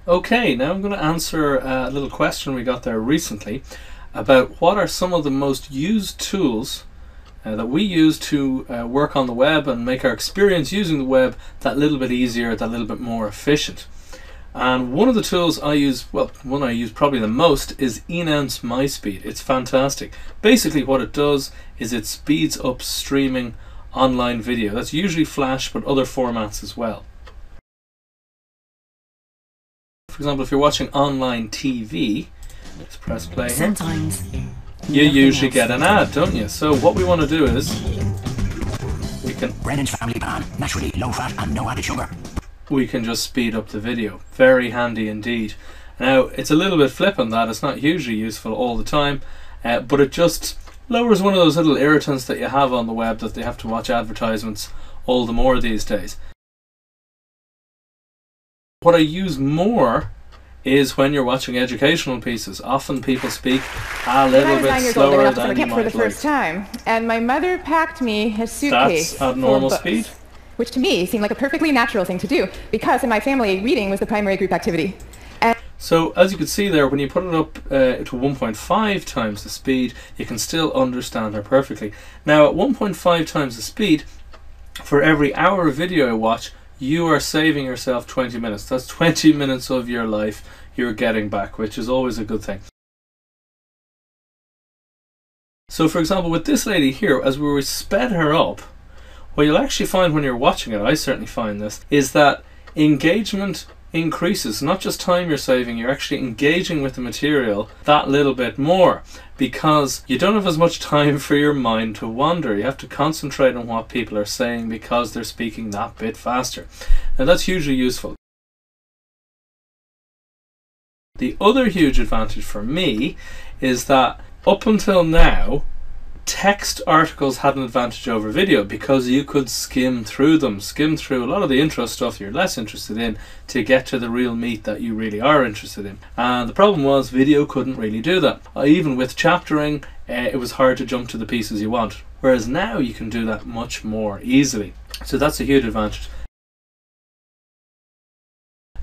Okay, now I'm going to answer a little question we got there recently about what are some of the most used tools that we use to work on the web and make our experience using the web that little bit easier, that little bit more efficient. And one of the tools I use, well, one I use probably the most, is Enounce MySpeed. It's fantastic. Basically what it does is it speeds up streaming online video. That's usually Flash, but other formats as well. For example, if you're watching online TV, let's press play here. Sometimes You usually get an ad, don't you? So what we want to do is Brennan's family pan, naturally low fat and no added sugar. we can just speed up the video. Very handy indeed. Now, it's a little bit flippant that it's not hugely useful all the time, but it just lowers one of those little irritants that you have on the web, that they have to watch advertisements all the more these days. What I use more is when you're watching educational pieces. Often people speak a little bit slower than you might for the first time, and my mother packed me a suitcase That's at normal full of speed? books, which to me seemed like a perfectly natural thing to do, because in my family, reading was the primary group activity. And so as you can see there, when you put it up to 1.5 times the speed, you can still understand her perfectly. Now at 1.5 times the speed, for every hour of video I watch, you are saving yourself 20 minutes. That's 20 minutes of your life you're getting back, which is always a good thing. So for example, with this lady here, as we sped her up, what you'll actually find when you're watching it, I certainly find this, is that engagement increases. Not just time you're saving, you're actually engaging with the material that little bit more, because you don't have as much time for your mind to wander. You have to concentrate on what people are saying because they're speaking that bit faster. Now that's hugely useful. The other huge advantage for me is that up until now, text articles had an advantage over video because you could skim through them, skim through a lot of the intro stuff you're less interested in to get to the real meat that you really are interested in. And the problem was video couldn't really do that. Even with chaptering, it was hard to jump to the pieces you want. Whereas now you can do that much more easily. So that's a huge advantage.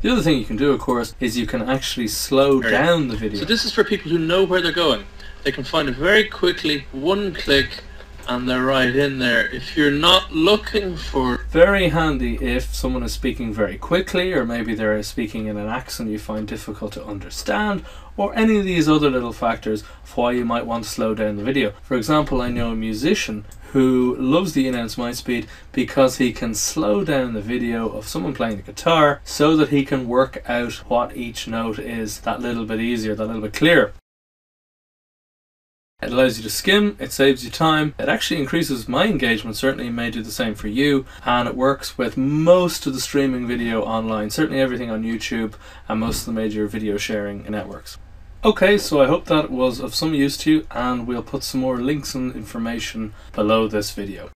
The other thing you can do, of course, is you can actually slow down the video. So this is for people who know where they're going. They can find it very quickly, one click, and they're right in there. If you're not looking for... Very handy if someone is speaking very quickly, or maybe they're speaking in an accent you find difficult to understand, or any of these other little factors of why you might want to slow down the video. For example, I know a musician who loves the Enounce MySpeed because he can slow down the video of someone playing the guitar so that he can work out what each note is that little bit easier, that little bit clearer. It allows you to skim, it saves you time, it actually increases my engagement, certainly it may do the same for you, and it works with most of the streaming video online, certainly everything on YouTube and most of the major video sharing networks. Okay, so I hope that was of some use to you, and we'll put some more links and information below this video.